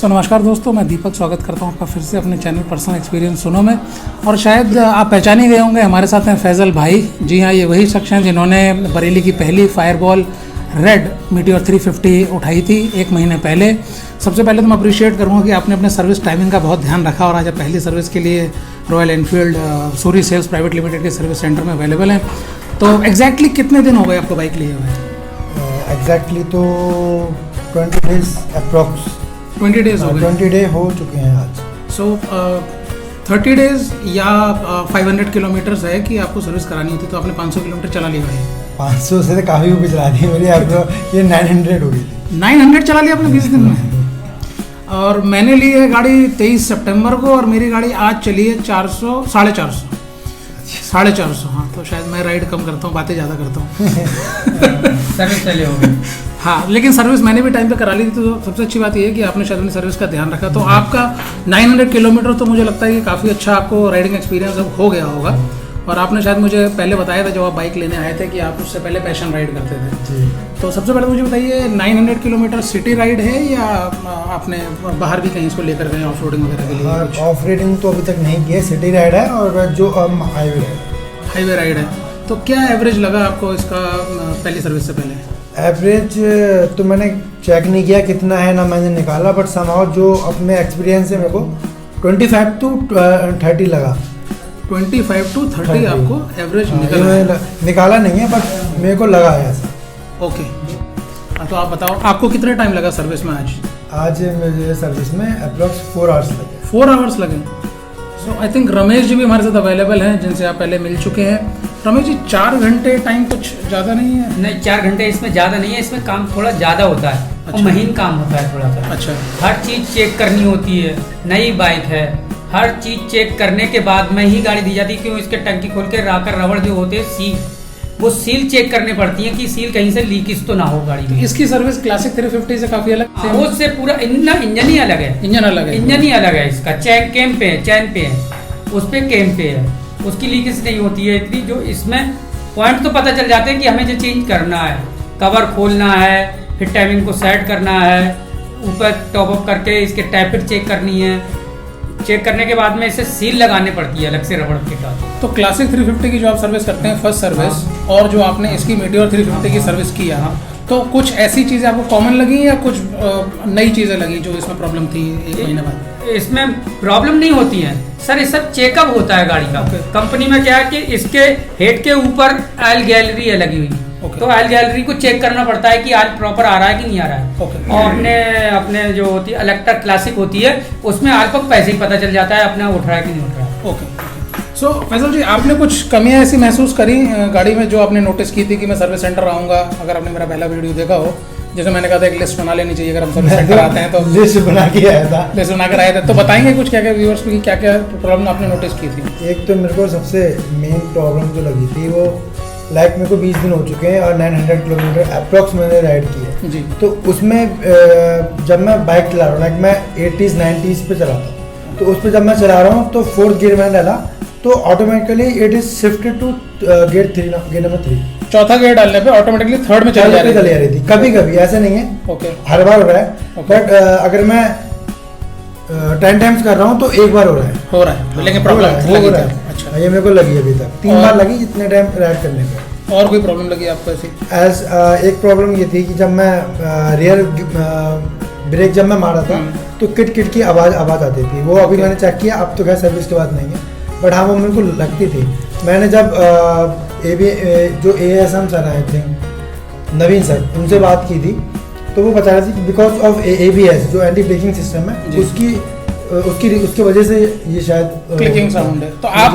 नमस्कार दोस्तों, मैं दीपक स्वागत करता हूं आपका फिर से अपने चैनल पर्सनल एक्सपीरियंस सुनो में। और शायद आप पहचान ही गए होंगे, हमारे साथ हैं फैज़ल भाई। जी हाँ, ये वही शख्स हैं जिन्होंने बरेली की पहली फायरबॉल रेड मीटियोर 350 उठाई थी 1 महीने पहले। सबसे पहले तो मैं अप्रिशिएट करूँगा कि आपने अपने सर्विस टाइमिंग का बहुत ध्यान रखा और आज आप पहली सर्विस के लिए Royal Enfield Suri sales private limited के सर्विस सेंटर में अवेलेबल हैं। तो एग्जैक्टली कितने दिन हो गए आपको बाइक लिए हुए? एग्जैक्टली तो 20 डेज अप्रॉक्स 20 डेज हो गए। 20 डे हो चुके हैं आज। सो 30 डेज या 500 किलोमीटर्स है कि आपको सर्विस करानी होती, तो आपने 500 किलोमीटर चला लिया है। 500 से तो काफ़ी ऊपर चला दी मेरी, अब ये 900 हो गई थी। 900 चला लिया आपने 20 दिन में। और मैंने ली है गाड़ी 23 सितंबर को और मेरी गाड़ी आज चली है 400 450। हाँ, तो शायद मैं राइड कम करता हूँ, बातें ज़्यादा करता हूँ। सर्विस चले होंगे। हाँ, लेकिन सर्विस मैंने भी टाइम पे करा ली थी। तो सबसे अच्छी बात ये है कि आपने शायद अपनी सर्विस का ध्यान रखा। तो आपका 900 किलोमीटर तो मुझे लगता है कि काफ़ी अच्छा आपको राइडिंग एक्सपीरियंस अब हो गया होगा। और आपने शायद मुझे पहले बताया था जब आप बाइक लेने आए थे कि आप उससे पहले पैशन राइड करते थे। जी। तो सबसे पहले मुझे बताइए, 900 किलोमीटर सिटी राइड है या आपने बाहर भी कहीं इसको लेकर गए ऑफ रोडिंग वगैरह के लिए? कुछ ऑफ राइडिंग तो अभी तक नहीं किया, सिटी राइड है और जो हाईवे राइड है। तो क्या एवरेज लगा आपको इसका पहली सर्विस से पहले? एवरेज तो मैंने चेक नहीं किया कितना है ना, मैंने निकाला, बट समहाउ जो अपने एक्सपीरियंस से मेरे को 25 to 30 लगा। 25 to 30 आपको एवरेज निकाला नहीं है, बट मेरे को लगा है ऐसा। ओके, तो आप बताओ आपको कितने टाइम लगा सर्विस में आज मुझे सर्विस में अप्रॉक्स 4 आवर्स लगे। 4 आवर्स लगे। सो आई थिंक रमेश जी भी हमारे साथ अवेलेबल हैं जिनसे आप पहले मिल चुके हैं। रमेश जी, 4 घंटे टाइम कुछ ज़्यादा नहीं है? नहीं, 4 घंटे इसमें ज़्यादा नहीं है, इसमें काम थोड़ा ज़्यादा होता है। अच्छा। और महीन काम होता है थोड़ा सा। अच्छा। हर चीज़ चेक करनी होती है, नई बाइक है, हर चीज़ चेक करने के बाद में ही गाड़ी दी जाती है। क्यों? इसके टंकी खोल के राकर रबड़ जो होते हैं सील, वो सील चेक करने पड़ती है कि सील कहीं से लीकेज तो ना हो गाड़ी में। इसकी सर्विस क्लासिक 350 से काफ़ी अलग है। वो से पूरा इंजन ही अलग है। इंजन अलग है। इंजन ही अलग है इसका। चैन पे है, उस पे कैम पे है, उसकी लीकेज नहीं होती है इतनी। जो इसमें पॉइंट तो पता चल जाते हैं कि हमें जो चेंज करना है, कवर खोलना है, फिर टाइमिंग को सेट करना है, ऊपर टॉप अप करके इसके टैपिट चेक करनी है। चेक करने के बाद में इसे सील लगाने पड़ती है अलग से रबड़ के साथ। तो क्लासिक 350 की जो आप सर्विस करते हैं फर्स्ट सर्विस, और जो आपने इसकी मीटियोर 350 की सर्विस की है, तो कुछ ऐसी चीज़ें आपको कॉमन लगी या कुछ नई चीज़ें लगी जो इसमें प्रॉब्लम थी 1 महीने बाद? इसमें प्रॉब्लम नहीं होती है सर, ये सब चेकअप होता है गाड़ी का। कंपनी में क्या है कि इसके हेड के ऊपर ऑयल गैलरी है लगी हुई। तो ऑयल गैलरी को चेक करना पड़ता है कि ऑयल प्रॉपर आ रहा है कि नहीं आ रहा है। और अपने जो होती है इलेक्ट्रिक क्लासिक होती है, उसमें ऑयल पंप पैसे ही पता चल जाता है अपना उठ रहा है कि नहीं उठ रहा है। ओके। सो फैजल जी, आपने कुछ कमियां ऐसी महसूस करी गाड़ी में जो आपने नोटिस की थी कि मैं सर्विस सेंटर आऊँगा? अगर आपने मेरा पहला वीडियो देखा हो, जैसे मैंने कहा था एक लिस्ट बना लेनी चाहिए अगर हम सर्विस सेंटर आते हैं तो। लिस्ट बना के आया था। लिस्ट बना कर आए थे, तो बताएंगे कुछ क्या क्या व्यूअर्स की क्या क्या प्रॉब्लम आपने नोटिस की थी? एक तो मेरे को सबसे मेन प्रॉब्लम जो लगी थी वो मेरे को 20 दिन हो चुके हैं और 900 किलोमीटर अप्रॉक्स मैंने राइड की है जी। तो उसमें जब मैं बाइक चला रहा हूँ, मैं 80s 90s पे चलाता हूँ, तो उस पर जब मैं चला रहा हूँ तो 4th गियर मैंने डाला तो automatically it is shifted to gear number 3। चौथा गियर डालने पे ऑटोमेटिकली 3rd में चली जा रही थी। कभी कभी ऐसा नहीं है, ओके, हर बार हो रहा है। बट अगर मैं 10 टाइम्स कर रहा हूँ तो एक बार हो रहा है। लेकिन प्रॉब्लम हो रहा है। अच्छा, ये मेरे को लगी अभी तक 3 बार लगी जितने टाइम राइड करने पे। और कोई प्रॉब्लम लगी आपको ऐसी? एक प्रॉब्लम ये थी कि जब मैं रियर ब्रेक जब मैं मारा था तो किट की आवाज़ आती थी। वो अभी मैंने चेक किया, अब तो खैर सर्विस के बाद नहीं है, बट हाँ वो मेरे को लगती थी। मैंने जब जो ASM sir I think Naveen sir, उनसे बात की थी तो वो बता रहे थे कि बिकॉज ऑफ ABS जो एंटी ब्रेकिंग सिस्टम है उसकी वजह से ये शायद क्लिकिंग साउंड है। तो आप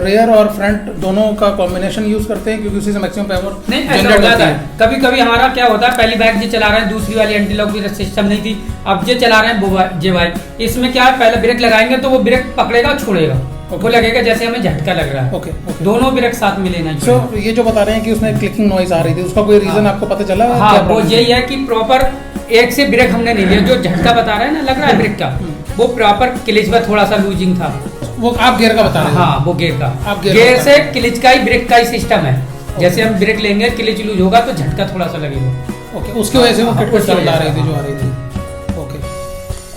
रेयर और फ्रंट दोनों का कॉम्बिनेशन यूज करते हैं क्योंकि उसी से मैक्सिमम पावर नहीं ऐसा हो जाता है। कभी कभी हमारा क्या होता है, पहली बाइक जो चला रहे हैं, दूसरी वाली एंटी लॉक भी सिस्टम नहीं थी, अब जो चला रहे हैं जे बाइक, इसमें क्या है पहले ब्रेक लगाएंगे तो वो ब्रेक पकड़ेगा और छोड़ेगा, वो लगेगा जैसे हमें झटका लग रहा है। ओके। दोनों ब्रेक साथ में लेना चाहिए। सो ये जो बता रहे हैं कि उसमें क्लिकिंग नॉइज आ रही थी, उसका कोई रीजन आपको पता चला? हाँ, वो यही है कि प्रॉपर एक से ब्रेक हमने नहीं लिया, जो झटका बता रहा है ना लग रहा है ब्रेक का, वो प्रॉपर क्लिच में थोड़ा सा लूजिंग था। वो आप गियर का बता रहे हैं? हाँ, वो गियर का। आप गियर से क्लिच का ही ब्रेक का ही सिस्टम है। जैसे हम ब्रेक लेंगे क्लिच लूज होगा तो झटका थोड़ा सा लगेगा। ओके, उसकी वजह से वो किट साउंड आ रही थी जो आ रही थी। ओके।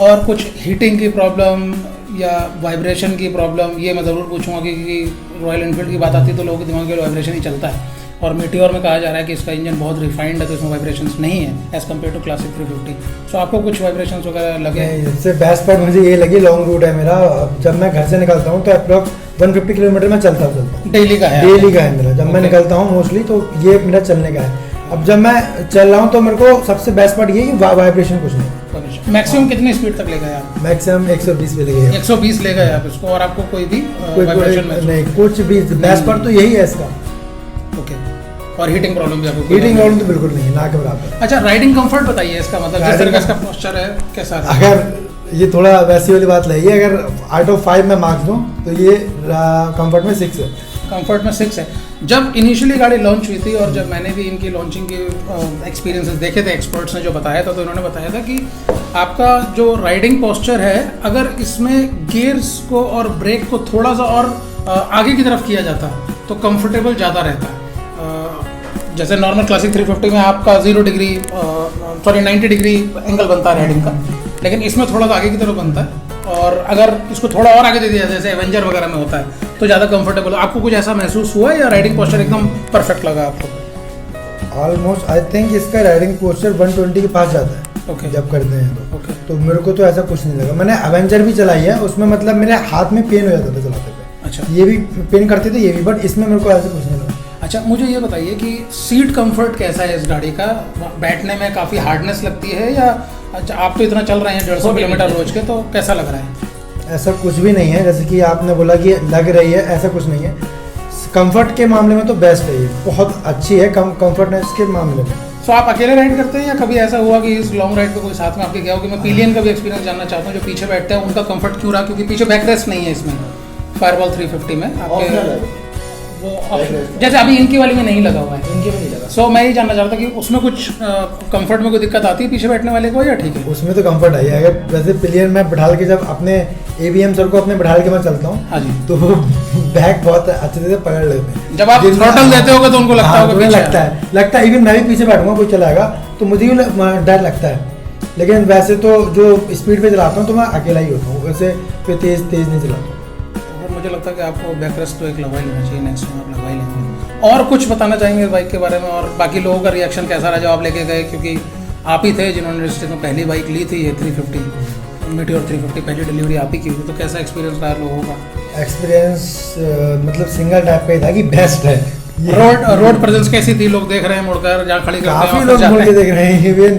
और कुछ हीटिंग की प्रॉब्लम या वाइब्रेशन की प्रॉब्लम, ये मैं ज़रूर पूछूंगा क्योंकि रॉयल एनफील्ड की बात आती है तो लोगों के दिमाग में वाइब्रेशन ही चलता है, और मीटियोर में कहा जा रहा है कि इसका इंजन बहुत रिफाइंड है तो इसमें वाइब्रेशंस नहीं है एज़ कम्पेयर टू क्लासिक 350। सो आपको कुछ वाइब्रेशंस वगैरह लगे? इससे बेस्ट पार्ट मुझे ये लगी, लॉन्ग रूट है मेरा, जब मैं घर से निकलता हूँ तो अप्रॉक्स 150 किलोमीटर में चलता हूँ। डेली का है? डेली का है मेरा, जब मैं निकलता हूँ मोस्टली तो ये मेरा चलने का है। अब जब मैं चल रहा हूँ तो मेरे को सबसे बेस्ट पार्ट ये है कि वाइब्रेशन कुछ नहीं। मैक्सिमम कितनी स्पीड तक ले गए आप? मैक्सिमम 120 पे ले गए। 120 ले गए आप इसको, और आपको कोई भी वाइब्रेशन नहीं, कुछ भी। बेस्ट पार्ट तो यही है इसका। ओके, और हीटिंग प्रॉब्लम भी आपको? हीटिंग प्रॉब्लम तो बिल्कुल नहीं है, ना के बराबर। अच्छा, राइडिंग कंफर्ट बताइए इसका, मतलब जिस तरह का इसका पोस्चर है कैसा है? अगर ये थोड़ा वैसी वाली बात लगी, अगर आउट ऑफ 5 में मार्क्स दूँ तो ये कंफर्ट में 6 है। कंफर्ट में 6 है। जब इनिशियली गाड़ी लॉन्च हुई थी और जब मैंने भी इनकी लॉन्चिंग के एक्सपीरियंसेस देखे थे, एक्सपर्ट्स ने जो बताया था, तो इन्होंने बताया था कि आपका जो राइडिंग पोस्चर है, अगर इसमें गियर्स को और ब्रेक को थोड़ा सा और आगे की तरफ किया जाता तो कंफर्टेबल ज़्यादा रहता है। जैसे नॉर्मल क्लासिक 350 में आपका 90 डिग्री एंगल बनता है राइडिंग का, लेकिन इसमें थोड़ा सा आगे की तरफ बनता है, और अगर इसको थोड़ा और आगे दे दिया जैसे एवेंजर वगैरह में होता है तो ज़्यादा कंफर्टेबल। आपको कुछ ऐसा महसूस हुआ या राइडिंग पोस्चर एकदम परफेक्ट लगा आपको? ऑलमोस्ट आई थिंक इसका राइडिंग पोस्चर 120 के पास जाता है। Okay. जब करते हैं तो Okay. तो मेरे को तो ऐसा कुछ नहीं लगा। मैंने एवेंजर भी चलाई है, उसमें मतलब मेरे हाथ में पेन हो जाता था चलाते पे। अच्छा, ये भी पेन करते थे, ये भी, बट इसमें मेरे को ऐसा कुछ नहीं लगा। अच्छा, मुझे ये बताइए कि सीट कंफर्ट कैसा है इस गाड़ी का? बैठने में काफ़ी हार्डनेस लगती है या अच्छा, आप तो इतना चल रहे हैं 150 किलोमीटर रोज के, तो कैसा लग रहा है? ऐसा कुछ भी नहीं है, जैसे कि आपने बोला कि लग रही है, ऐसा कुछ नहीं है। कंफर्ट के मामले में तो बेस्ट है, ये बहुत अच्छी है कंफर्टनेस के मामले में। तो आप अकेले राइड करते हैं या कभी ऐसा हुआ कि इस लॉन्ग राइड पे कोई साथ में आपके गया हो? कि मैं पिलियन का भी एक्सपीरियंस जानना चाहता हूँ, जो पीछे बैठते हैं उनका कंफर्ट क्यों रहा, क्योंकि पीछे बैकरेस्ट नहीं है इसमें फायरबॉल 350 में आपके, वो जैसे अभी इनकी वाली में नहीं लगा हुआ है। इनके में नहीं लगा। सो मैं ये जानना चाहता कि उसमें कुछ कंफर्ट में कोई दिक्कत आती है पीछे बैठने वाले को, या ठीक है? उसमें तो कंफर्ट आई है। अगर वैसे पिलियन में बैठाल के, जब अपने ABM सर को अपने बैठाल के मैं चलता हूँ, हाँ जी, तो वो बैक बहुत अच्छे से पकड़ लेते हैं। जब आप थ्रॉटल देते होगे तो उनको लगता होगा पीछे? लगता है इवन मैं भी पीछे बैठूंगा, कोई चलाएगा तो मुझे भी डर लगता है। लेकिन वैसे तो जो स्पीड पे चलाता हूँ तो मैं अकेला ही होता हूँ, वैसे कोई तेज नहीं चलाता। और मुझे लगता है कि आपको बैकरेस्ट तो एक लगवा ही लेना चाहिए, नेक्स्ट में आप लगवा ही लेंगे। और कुछ बताना चाहेंगे बाइक के बारे में, और बाकी लोगों का रिएक्शन कैसा रहा जब आप लेके गए? क्योंकि आप ही थे जिन्होंने डिस्ट्रिक्ट में पहली बाइक ली थी, ये 350 मीटियोर 350 पहली डिलीवरी आप ही की हुई, तो कैसा एक्सपीरियंस रहा लोगों का? एक्सपीरियंस मतलब सिंगल टाइप का ही था कि बेस्ट है। रोड प्रेजेंस कैसी थी? लोग देख रहे हैं मुड़कर, जहाँ खड़ी करते हैं काफ़ी लोग मुड़ के देख रहे हैं। इवन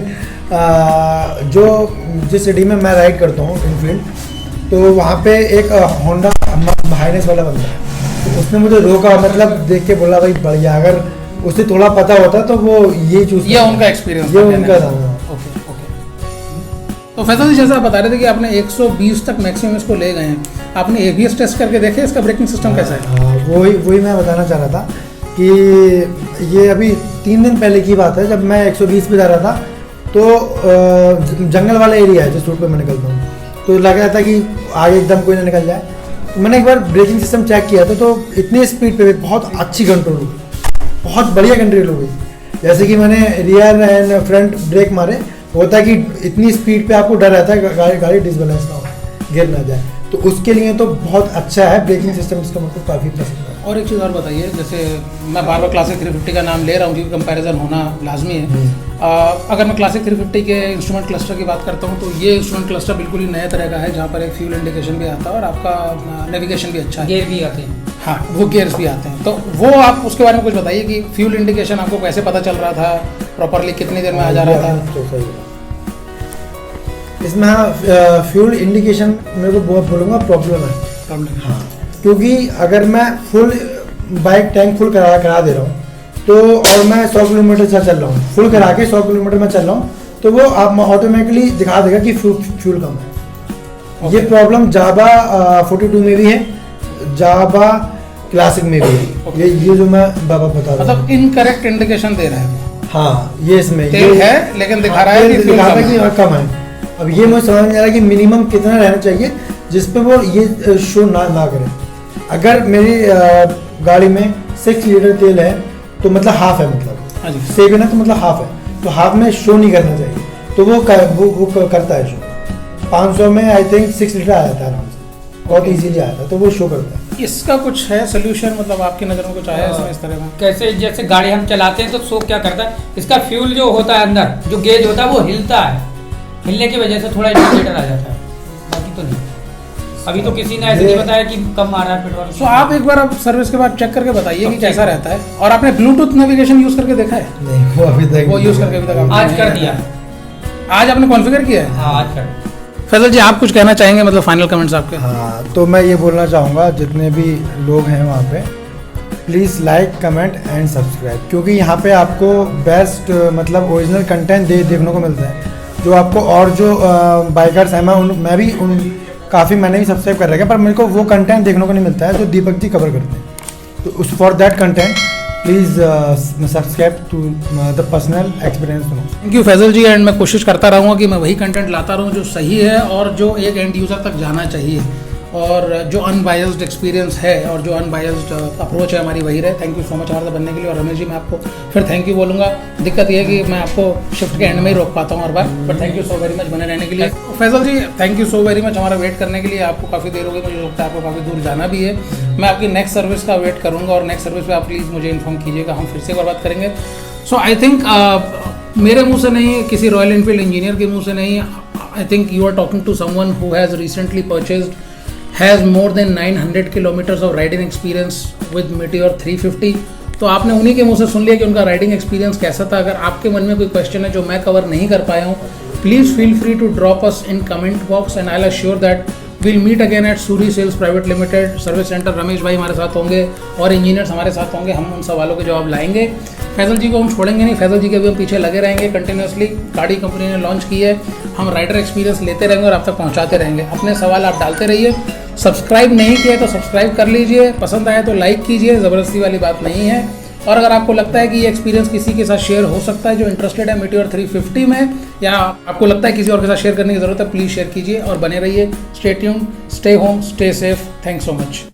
जो जिस सिटी में मैं राइड करता हूँ इनफील्ड, तो वहाँ पे एक होंडा हाइनेस वाला बंदा है, तो उसने मुझे रोका, मतलब देख के बोला भाई बढ़िया। अगर उसे थोड़ा पता होता तो वो ये चूज, ये उनका एक्सपीरियंस, ये उनका था। ओके। तो फैसल जी, जैसा आप बता रहे थे कि आपने 120 तक मैक्सिमम इसको ले गए हैं, आपने ABS टेस्ट करके देखे इसका ब्रेकिंग सिस्टम कैसा है? हाँ, वही मैं बताना चाह रहा था कि ये अभी 3 दिन पहले की बात है, जब मैं 120 पे जा रहा था तो जंगल वाला एरिया है जिस रूट पे मैं निकलता हूँ, तो लग रहा था कि आगे एकदम कोई ना निकल जाए। तो मैंने एक बार ब्रेकिंग सिस्टम चेक किया था, तो इतनी स्पीड पे बहुत अच्छी कंट्रोल हुई, बहुत बढ़िया कंट्रोल हुई। जैसे कि मैंने रियर एंड फ्रंट ब्रेक मारे, होता है कि इतनी स्पीड पे आपको डर रहता है गाड़ी डिसबैलेंस ना हो, गिर ना जाए, तो उसके लिए तो बहुत अच्छा है ब्रेकिंग सिस्टम, इसका मुझको काफ़ी पसंद है। और एक चीज़ और बताइए, जैसे मैं बार बार क्लासिक 350 का नाम ले रहा हूँ क्योंकि कंपैरिजन होना लाजमी है। अगर मैं क्लासिक 350 के इंस्ट्रूमेंट क्लस्टर की बात करता हूँ, तो ये इंस्ट्रूमेंट क्लस्टर बिल्कुल ही नए तरह का है, जहाँ पर एक फ्यूल इंडिकेशन भी आता है और आपका नेविगेशन भी अच्छा है, गियर भी आते हैं। हाँ, वो गियर्स भी आते हैं। तो वो आप उसके बारे में कुछ बताइए कि फ्यूल इंडिकेशन आपको कैसे पता चल रहा था प्रॉपरली, कितनी देर में आ जा रहा था? तो सही है इसमें। फ्यूल इंडिकेशन मेरे को बहुत बोलूँगा प्रॉब्लम है। हाँ, क्योंकि अगर मैं फुल बाइक टैंक फुल करा दे रहा हूँ तो, और मैं 100 किलोमीटर से चल रहा हूँ, फुल करा के 100 किलोमीटर में चल रहा हूँ, तो वो आप ऑटोमेटिकली दिखा देगा कि फ्यूल कम है। ये प्रॉब्लम जावा 42 में भी है, जावा क्लासिक में भी है। ये जो मैं बाबा बता रहा हूँ, मतलब इनकरेक्ट इंडिकेशन दे रहा है। हाँ, ये इसमें तेल है लेकिन दिखा रहा है कि कम है। अब ये मुझे समझ नहीं आ रहा कि मिनिमम कितना रहना चाहिए जिसपे वो ये शो ना करे। अगर मेरी गाड़ी में 6 लीटर तेल है तो मतलब हाफ है, मतलब 7 है तो मतलब हाफ है, तो हाफ में शो नहीं करना चाहिए, तो वो करता है शो। 500 में आई थिंक 6 लीटर आ जाता है आराम से, बहुत इजीली आता है, तो वो शो करता है। इसका कुछ है सोल्यूशन, मतलब आपकी नज़र में कुछ आया इसमें इस तरह का? कैसे, जैसे गाड़ी हम चलाते हैं तो शो क्या करता है, इसका फ्यूल जो होता है अंदर जो गेज होता है वो हिलता है, हिलने की वजह से थोड़ा इंडिकेटर आ जाता है, बाकी तो नहीं। अभी तो किसी ने ऐसे नहीं बताया कि कम आ रहा है पेट्रोल। तो आप एक बार अब सर्विस के बाद चेक करके बताइए कि कैसा रहता है। और आपने ब्लूटूथ नेविगेशन यूज़ करके देखा है? नहीं, वो अभी तक वो यूज़ करके अभी तक आपने आज नहीं कर देखा। दिया। आज आपने कॉन्फ़िगर किया है? हाँ आज कर। फैजल जी आप कुछ कहना चाहेंगे, मतलब फाइनल कमेंट्स आपके? हाँ, तो मैं ये बोलना चाहूँगा जितने भी लोग हैं वहाँ पे, please like comment and subscribe, क्योंकि यहाँ पे आपको बेस्ट मतलब ओरिजिनल कंटेंट देखने को मिलता है, जो आपको और जो बाइकर्स हैं, मैं भी काफ़ी मैंने भी सब्सक्राइब कर रखा है, पर मेरे को वो कंटेंट देखने को नहीं मिलता है जो दीपक जी कवर करते हैं। तो उस for that content please subscribe to the personal experience. Thank you Faizal ji, and मैं कोशिश करता रहूँगा कि मैं वही कंटेंट लाता रहूँ जो सही है और जो एक एंड यूज़र तक जाना चाहिए, और जो अनबायस्ड एक्सपीरियंस है और जो अनबायस्ड अप्रोच है हमारी वही रहे। थैंक यू सो मच हमारे बनने के लिए। और रमेश जी मैं आपको फिर थैंक यू बोलूँगा। दिक्कत ये है कि मैं आपको शिफ्ट के एंड में ही रोक पाता हूँ हर बार, but thank you so very much बने रहने के लिए। Faisal ji thank you so very much हमारा वेट करने के लिए। आपको काफ़ी देर हो गई, मुझे लगता है आपको काफ़ी दूर जाना भी है। मैं आपकी नेक्स्ट सर्विस का वेट करूँगा, और नेक्स्ट सर्विस पर आप प्लीज़ मुझे इन्फॉर्म कीजिएगा, हम फिर से एक बार बात करेंगे। सो आई थिंक मेरे मुँह से नहीं, किसी रॉयल एनफील्ड इंजीनियर के मुँह से नहीं, I think you are talking to someone who has recently purchased, has more than 900 kilometers of riding experience with Meteor 350। तो आपने उन्हीं के मुंह से सुन लिया कि उनका राइडिंग एक्सपीरियंस कैसा था। अगर आपके मन में कोई क्वेश्चन है जो मैं कवर नहीं कर पाया हूँ, please feel free to drop us in comment box, and I will assure that will meet again at Suri sales private limited service centre. Ramesh भाई हमारे साथ होंगे और इंजीनियर्स हमारे साथ होंगे, हम उन सवालों के जवाब लाएंगे। फैजल जी को हम छोड़ेंगे नहीं, फैजल जी के भी हम पीछे लगे रहेंगे कंटिन्यूसली। गाड़ी कंपनी ने लॉन्च की है, हम राइडर एक्सपीरियंस लेते रहेंगे और आप तक पहुंचाते रहेंगे। अपने सवाल आप डालते रहिए। सब्सक्राइब नहीं किए तो सब्सक्राइब कर लीजिए, पसंद आए तो लाइक कीजिए, ज़बरदस्ती वाली बात नहीं है। और अगर आपको लगता है कि ये एक्सपीरियंस किसी के साथ शेयर हो सकता है जो इंटरेस्टेड है Meteor 350 में, या आपको लगता है किसी और के साथ शेयर करने की ज़रूरत है, प्लीज़ शेयर कीजिए और बने रहिए। Stay tuned, stay home, stay safe. Thanks so much.